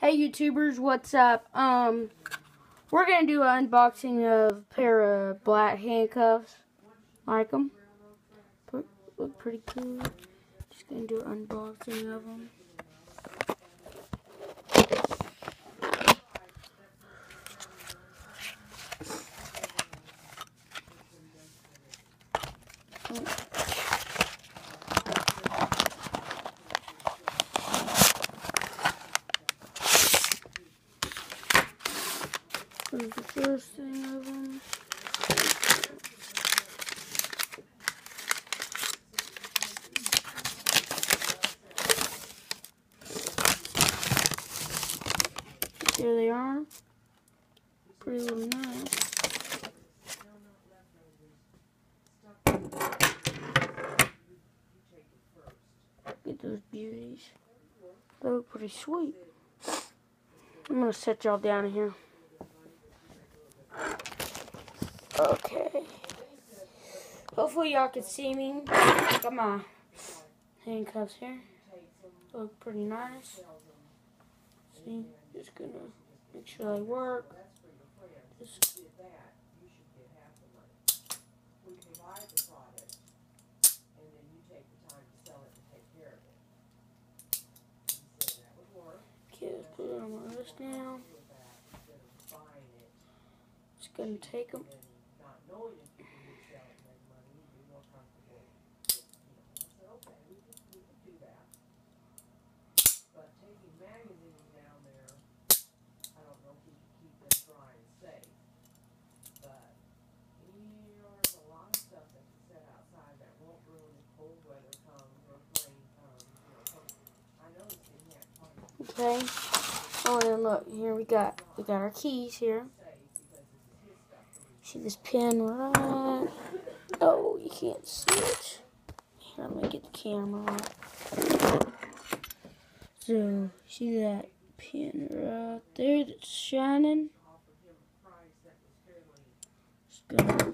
Hey YouTubers, what's up? We're gonna do an unboxing of a pair of black handcuffs. Like them? Look pretty cool. Just gonna do an unboxing of them. Here's the first thing of them. There they are. Pretty little nice. Look at those beauties. They look pretty sweet. I'm gonna set y'all down in here. Okay. Hopefully y'all can see me. Got my handcuffs here. Look pretty nice. See, just gonna make sure they work. Just okay, let's put it on my wrist now. Just gonna take them. Okay. Oh, and look, here we got our keys here. See this pin right? Oh, you can't see it. Here, let me get the camera out. So, see that pin right there that's shining? Just gonna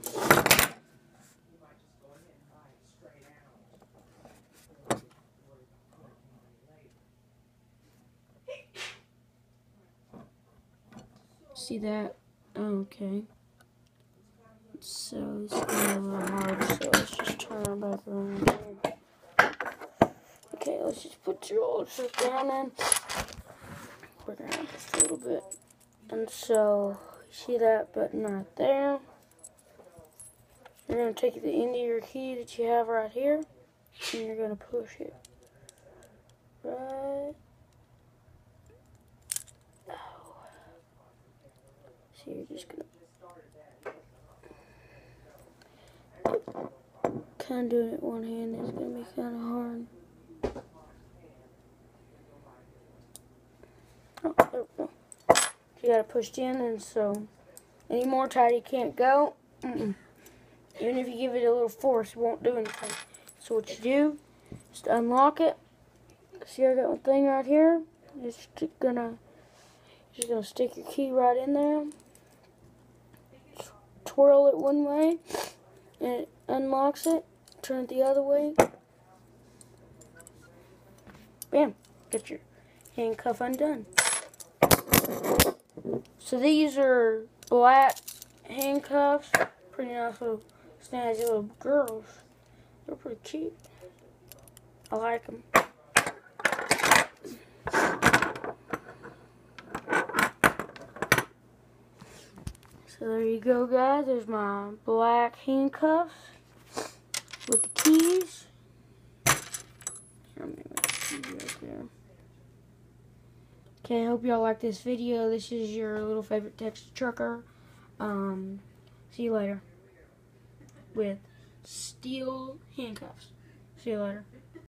see that? Okay. So it's gonna be a little hard, so let's just turn it back around here. Okay, let's just put your old stuff down in. We're gonna just a little bit. And so, see that button right there? You're gonna take the end of your key that you have right here, and you're gonna push it. Right. So you're just gonna kind of doing it one hand is gonna be kind of hard. Oh, there we go. You gotta push it in, and so any more tight you can't go. Even if you give it a little force, it won't do anything. So what you do, just unlock it. See, I got one thing right here. Just gonna stick your key right in there. Twirl it one way, and it unlocks it. Turn it the other way. Bam! Get your handcuff undone. So these are black handcuffs. Pretty nice little snazzy little girls. They're pretty cute. I like them. So there you go, guys. There's my black handcuffs with the keys. Let me make the keys right there. Okay, I hope y'all like this video. This is your little favorite Texas trucker. See you later with steel handcuffs. See you later.